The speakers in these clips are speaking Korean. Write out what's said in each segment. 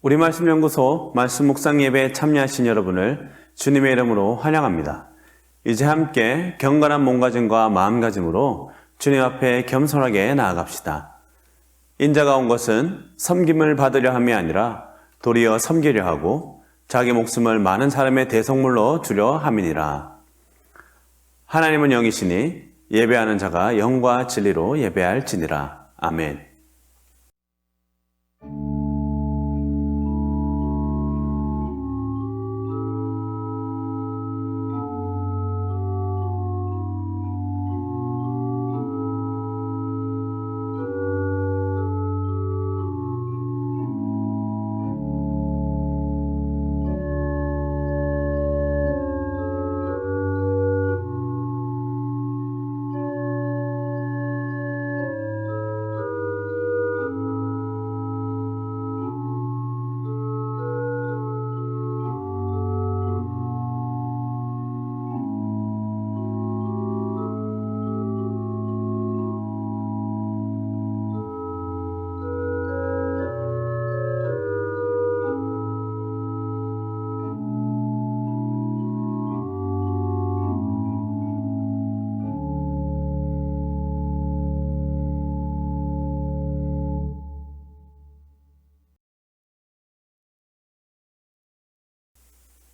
우리 말씀연구소 말씀 묵상 예배에 참여하신 여러분을 주님의 이름으로 환영합니다. 이제 함께 경건한 몸가짐과 마음가짐으로 주님 앞에 겸손하게 나아갑시다. 인자가 온 것은 섬김을 받으려 함이 아니라 도리어 섬기려 하고 자기 목숨을 많은 사람의 대속물로 주려 함이니라. 하나님은 영이시니 예배하는 자가 영과 진리로 예배할지니라. 아멘.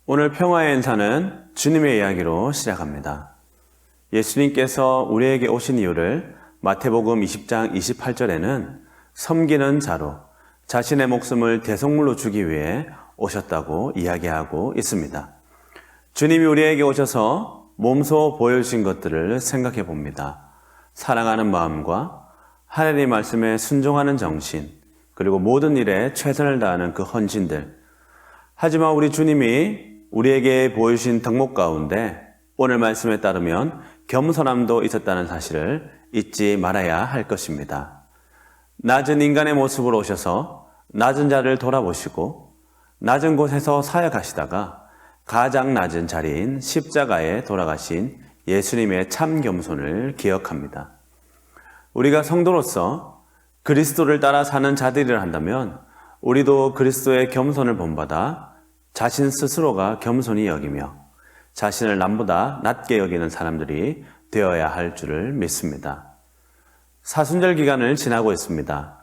오늘 평화의 인사는 주님의 이야기로 시작합니다. 예수님께서 우리에게 오신 이유를 마태복음 20장 28절에는 섬기는 자로 자신의 목숨을 대속물로 주기 위해 오셨다고 이야기하고 있습니다. 주님이 우리에게 오셔서 몸소 보여주신 것들을 생각해 봅니다. 사랑하는 마음과 하나님 말씀에 순종하는 정신, 그리고 모든 일에 최선을 다하는 그 헌신들. 하지만 우리 주님이 우리에게 보여주신 덕목 가운데 오늘 말씀에 따르면 겸손함도 있었다는 사실을 잊지 말아야 할 것입니다. 낮은 인간의 모습으로 오셔서 낮은 자를 돌아보시고 낮은 곳에서 사역하시다가 가장 낮은 자리인 십자가에 돌아가신 예수님의 참 겸손을 기억합니다. 우리가 성도로서 그리스도를 따라 사는 자들이라 한다면 우리도 그리스도의 겸손을 본받아 자신 스스로가 겸손히 여기며 자신을 남보다 낮게 여기는 사람들이 되어야 할 줄을 믿습니다. 사순절 기간을 지나고 있습니다.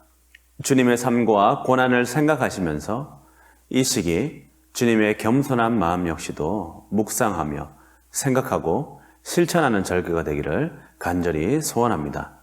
주님의 삶과 고난을 생각하시면서 이 시기 주님의 겸손한 마음 역시도 묵상하며 생각하고 실천하는 절기가 되기를 간절히 소원합니다.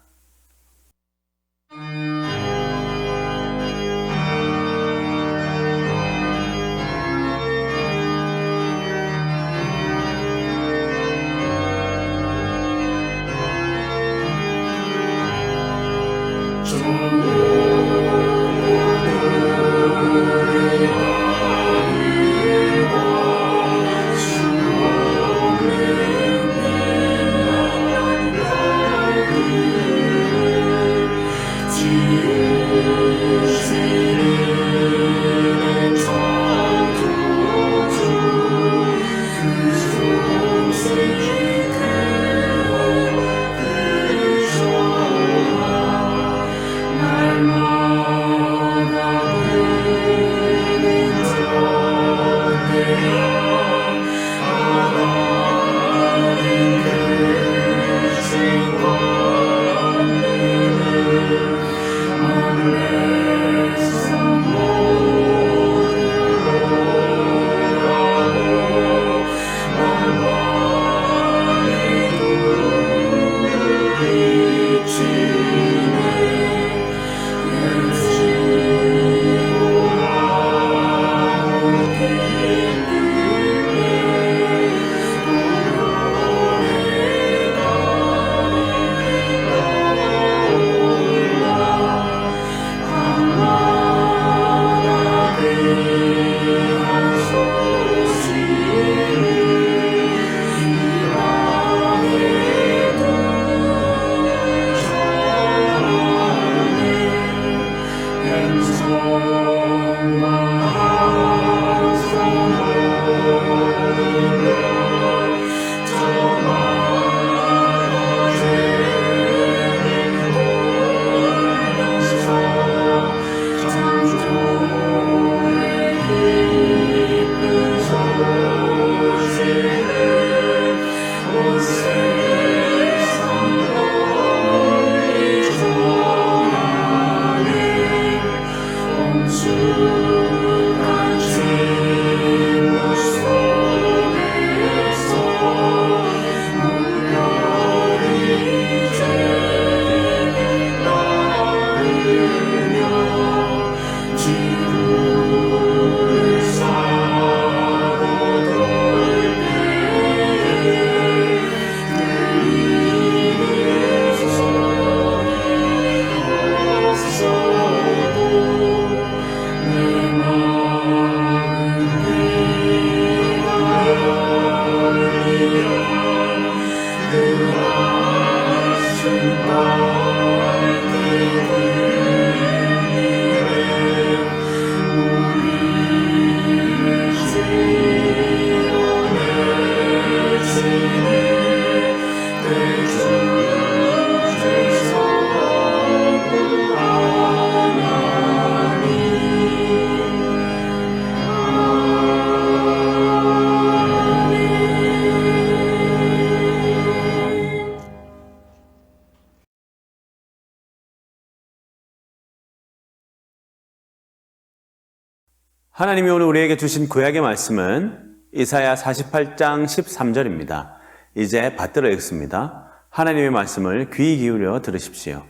하나님이 오늘 우리에게 주신 구약의 말씀은 이사야 48장 13절입니다. 이제 받들어 읽습니다. 하나님의 말씀을 귀 기울여 들으십시오.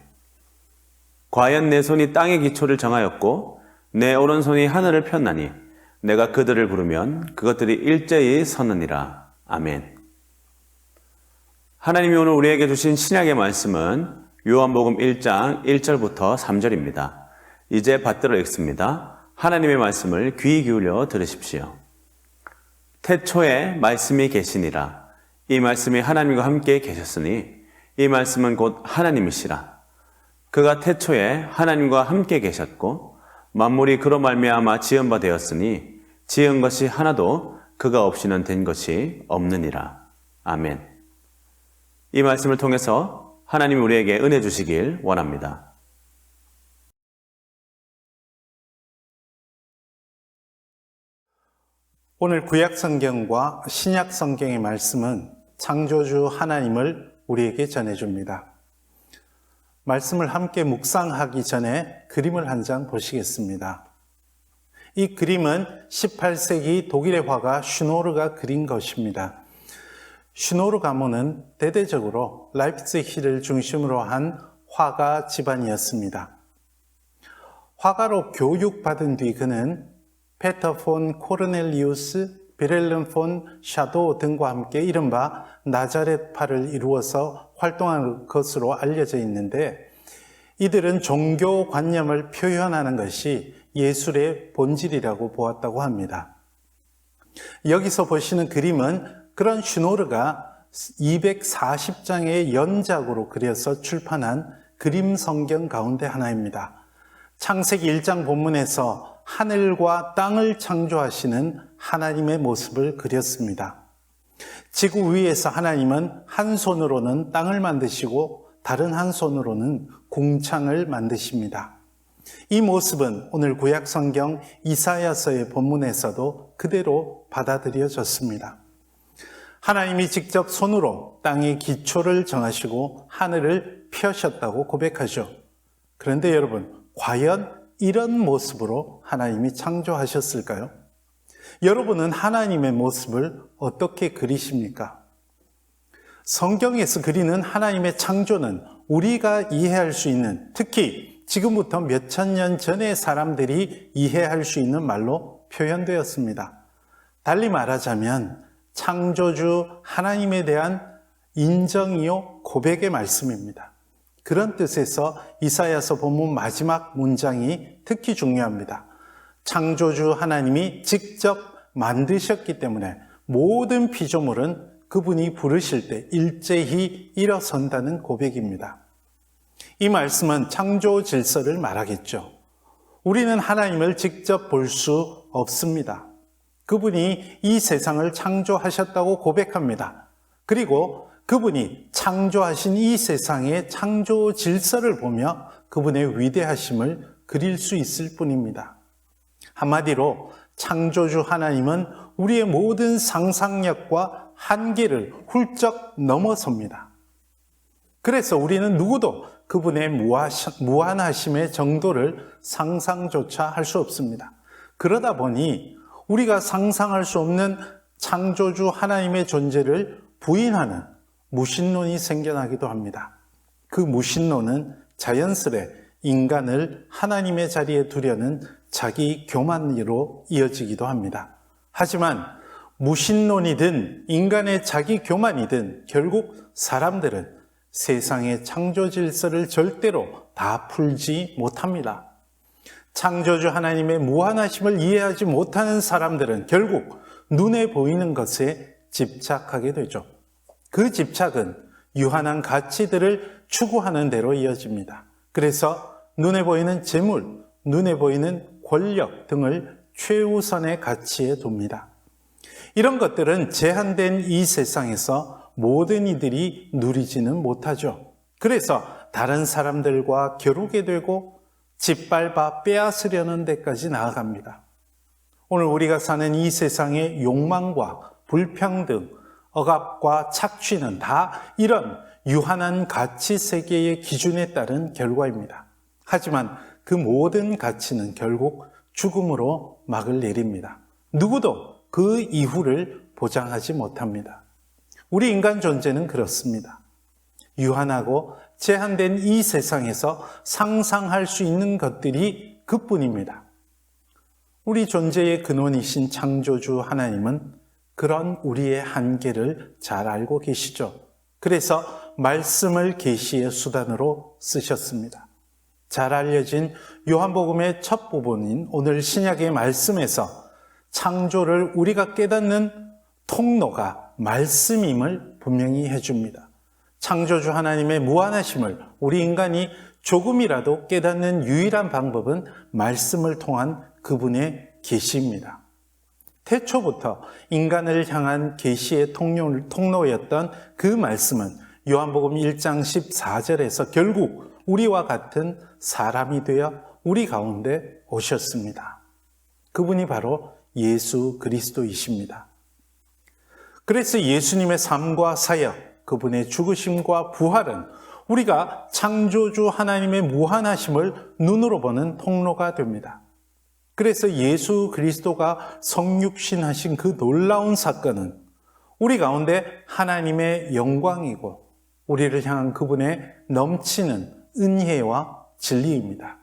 과연 내 손이 땅의 기초를 정하였고 내 오른손이 하늘을 폈나니 내가 그들을 부르면 그것들이 일제히 서느니라. 아멘. 하나님이 오늘 우리에게 주신 신약의 말씀은 요한복음 1장 1절부터 3절입니다. 이제 받들어 읽습니다. 하나님의 말씀을 귀 기울여 들으십시오. 태초에 말씀이 계시니라. 이 말씀이 하나님과 함께 계셨으니 이 말씀은 곧 하나님이시라. 그가 태초에 하나님과 함께 계셨고 만물이 그로 말미암아 지은 바 되었으니 지은 것이 하나도 그가 없이는 된 것이 없느니라. 아멘. 이 말씀을 통해서 하나님이 우리에게 은혜 주시길 원합니다. 오늘 구약성경과 신약성경의 말씀은 창조주 하나님을 우리에게 전해줍니다. 말씀을 함께 묵상하기 전에 그림을 한 장 보시겠습니다. 이 그림은 18세기 독일의 화가 슈노르가 그린 것입니다. 슈노르 가문은 대대적으로 라이프치히를 중심으로 한 화가 집안이었습니다. 화가로 교육받은 뒤 그는 페터 폰 코르넬리우스, 베렐름 폰 샤도 등과 함께 이른바 나자렛파를 이루어서 활동한 것으로 알려져 있는데 이들은 종교관념을 표현하는 것이 예술의 본질이라고 보았다고 합니다. 여기서 보시는 그림은 그런 슈노르가 240장의 연작으로 그려서 출판한 그림 성경 가운데 하나입니다. 창세기 1장 본문에서 하늘과 땅을 창조하시는 하나님의 모습을 그렸습니다. 지구 위에서 하나님은 한 손으로는 땅을 만드시고 다른 한 손으로는 궁창을 만드십니다. 이 모습은 오늘 구약 성경 이사야서의 본문에서도 그대로 받아들여졌습니다. 하나님이 직접 손으로 땅의 기초를 정하시고 하늘을 펴셨다고 고백하죠. 그런데 여러분, 과연 이런 모습으로 하나님이 창조하셨을까요? 여러분은 하나님의 모습을 어떻게 그리십니까? 성경에서 그리는 하나님의 창조는 우리가 이해할 수 있는, 특히 지금부터 몇천 년 전의 사람들이 이해할 수 있는 말로 표현되었습니다. 달리 말하자면 창조주 하나님에 대한 인정이요 고백의 말씀입니다. 그런 뜻에서 이사야서 본문 마지막 문장이 특히 중요합니다. 창조주 하나님이 직접 만드셨기 때문에 모든 피조물은 그분이 부르실 때 일제히 일어선다는 고백입니다. 이 말씀은 창조 질서를 말하겠죠. 우리는 하나님을 직접 볼 수 없습니다. 그분이 이 세상을 창조하셨다고 고백합니다. 그리고 그분이 창조하신 이 세상의 창조 질서를 보며 그분의 위대하심을 그릴 수 있을 뿐입니다. 한마디로 창조주 하나님은 우리의 모든 상상력과 한계를 훌쩍 넘어섭니다. 그래서 우리는 누구도 그분의 무한하심의 정도를 상상조차 할 수 없습니다. 그러다 보니 우리가 상상할 수 없는 창조주 하나님의 존재를 부인하는 무신론이 생겨나기도 합니다. 그 무신론은 자연스레 인간을 하나님의 자리에 두려는 자기 교만으로 이어지기도 합니다. 하지만 무신론이든 인간의 자기 교만이든 결국 사람들은 세상의 창조 질서를 절대로 다 풀지 못합니다. 창조주 하나님의 무한하심을 이해하지 못하는 사람들은 결국 눈에 보이는 것에 집착하게 되죠. 그 집착은 유한한 가치들을 추구하는 대로 이어집니다. 그래서 눈에 보이는 재물, 눈에 보이는 권력 등을 최우선의 가치에 둡니다. 이런 것들은 제한된 이 세상에서 모든 이들이 누리지는 못하죠. 그래서 다른 사람들과 겨루게 되고 짓밟아 빼앗으려는 데까지 나아갑니다. 오늘 우리가 사는 이 세상의 욕망과 불평등, 억압과 착취는 다 이런 유한한 가치 세계의 기준에 따른 결과입니다. 하지만 그 모든 가치는 결국 죽음으로 막을 내립니다. 누구도 그 이후를 보장하지 못합니다. 우리 인간 존재는 그렇습니다. 유한하고 제한된 이 세상에서 상상할 수 있는 것들이 그뿐입니다. 우리 존재의 근원이신 창조주 하나님은 그런 우리의 한계를 잘 알고 계시죠. 그래서 말씀을 계시의 수단으로 쓰셨습니다. 잘 알려진 요한복음의 첫 부분인 오늘 신약의 말씀에서 창조를 우리가 깨닫는 통로가 말씀임을 분명히 해줍니다. 창조주 하나님의 무한하심을 우리 인간이 조금이라도 깨닫는 유일한 방법은 말씀을 통한 그분의 계시입니다. 태초부터 인간을 향한 계시의 통로였던 그 말씀은 요한복음 1장 14절에서 결국 우리와 같은 사람이 되어 우리 가운데 오셨습니다. 그분이 바로 예수 그리스도이십니다. 그래서 예수님의 삶과 사역, 그분의 죽으심과 부활은 우리가 창조주 하나님의 무한하심을 눈으로 보는 통로가 됩니다. 그래서 예수 그리스도가 성육신하신 그 놀라운 사건은 우리 가운데 하나님의 영광이고 우리를 향한 그분의 넘치는 은혜와 진리입니다.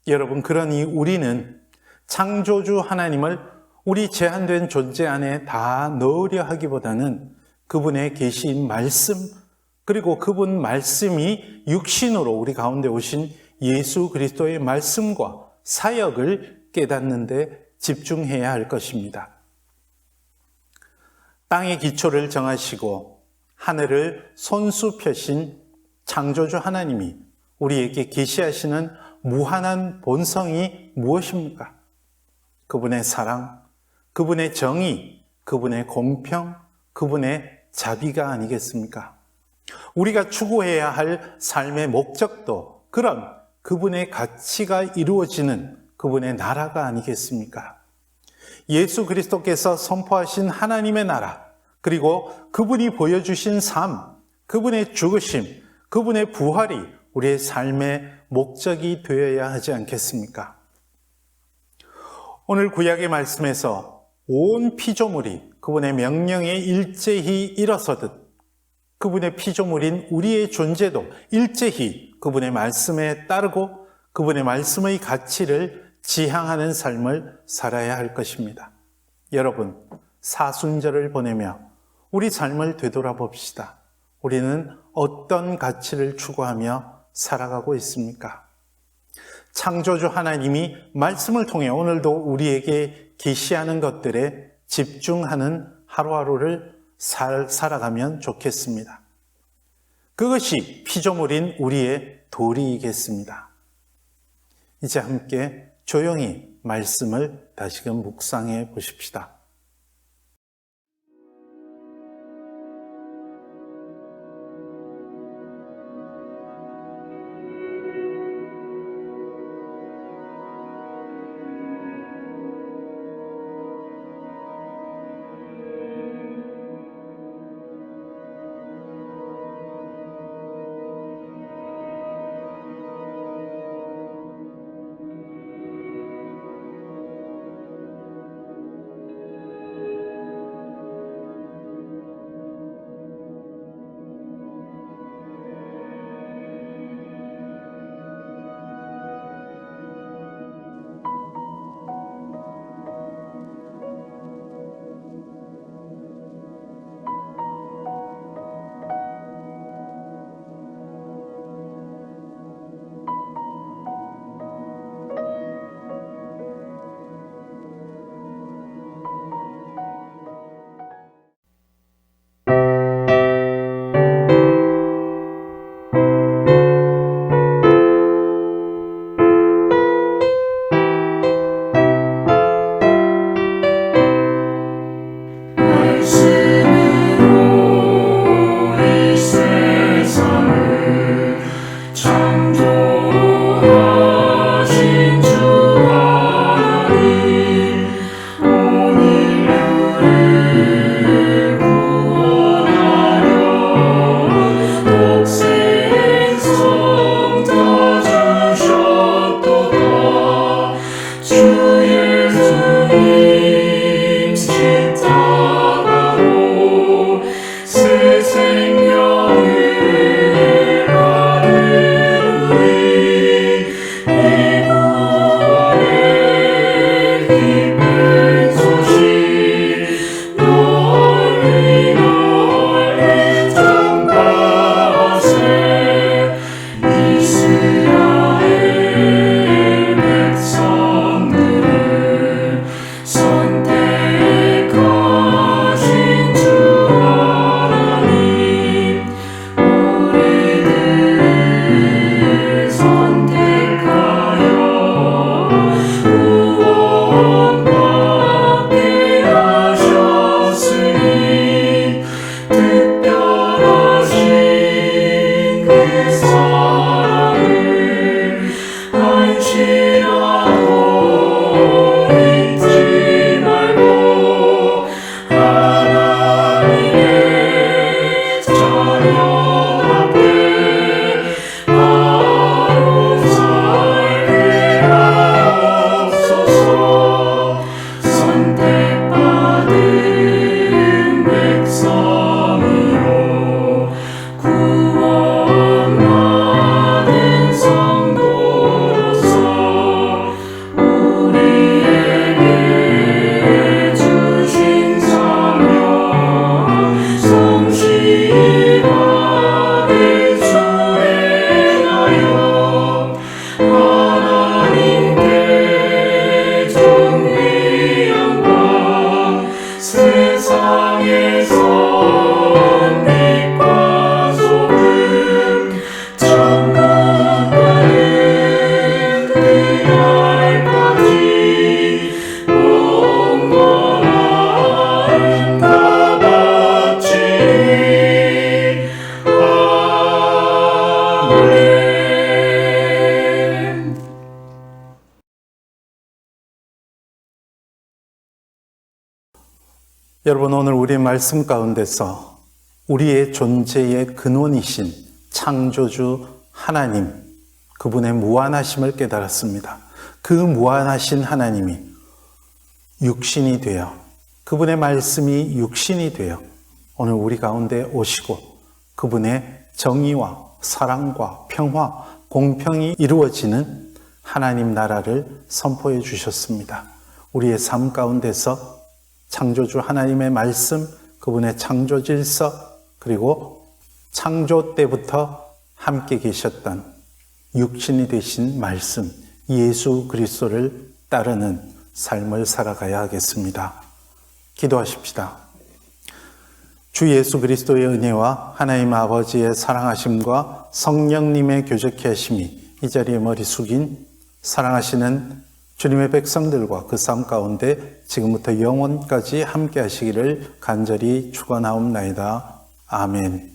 여러분, 그러니 우리는 창조주 하나님을 우리 제한된 존재 안에 다 넣으려 하기보다는 그분의 계신 말씀, 그리고 그분 말씀이 육신으로 우리 가운데 오신 예수 그리스도의 말씀과 사역을 깨닫는 데 집중해야 할 것입니다. 땅의 기초를 정하시고 하늘을 손수 펴신 창조주 하나님이 우리에게 계시하시는 무한한 본성이 무엇입니까? 그분의 사랑, 그분의 정의, 그분의 공평, 그분의 자비가 아니겠습니까? 우리가 추구해야 할 삶의 목적도 그런 그분의 가치가 이루어지는 그분의 나라가 아니겠습니까? 예수 그리스도께서 선포하신 하나님의 나라, 그리고 그분이 보여주신 삶, 그분의 죽으심, 그분의 부활이 우리의 삶의 목적이 되어야 하지 않겠습니까? 오늘 구약의 말씀에서 온 피조물이 그분의 명령에 일제히 일어서듯 그분의 피조물인 우리의 존재도 일제히 그분의 말씀에 따르고 그분의 말씀의 가치를 지향하는 삶을 살아야 할 것입니다. 여러분, 사순절을 보내며 우리 삶을 되돌아봅시다. 우리는 어떤 가치를 추구하며 살아가고 있습니까? 창조주 하나님이 말씀을 통해 오늘도 우리에게 계시하는 것들에 집중하는 하루하루를 살아가면 좋겠습니다. 그것이 피조물인 우리의 도리이겠습니다. 이제 함께 조용히 말씀을 다시금 묵상해 보십시다. 여러분, 오늘 우리 말씀 가운데서 우리의 존재의 근원이신 창조주 하나님, 그분의 무한하심을 깨달았습니다. 그 무한하신 하나님이 육신이 되어, 그분의 말씀이 육신이 되어 오늘 우리 가운데 오시고 그분의 정의와 사랑과 평화, 공평이 이루어지는 하나님 나라를 선포해 주셨습니다. 우리의 삶 가운데서 창조주 하나님의 말씀, 그분의 창조 질서, 그리고 창조 때부터 함께 계셨던 육신이 되신 말씀, 예수 그리스도를 따르는 삶을 살아가야 하겠습니다. 기도하십시다. 주 예수 그리스도의 은혜와 하나님 아버지의 사랑하심과 성령님의 교제케 하심이 이 자리에 머리 숙인 사랑하시는 주님의 백성들과 그 삶 가운데 지금부터 영원까지 함께 하시기를 간절히 축원하옵나이다. 아멘.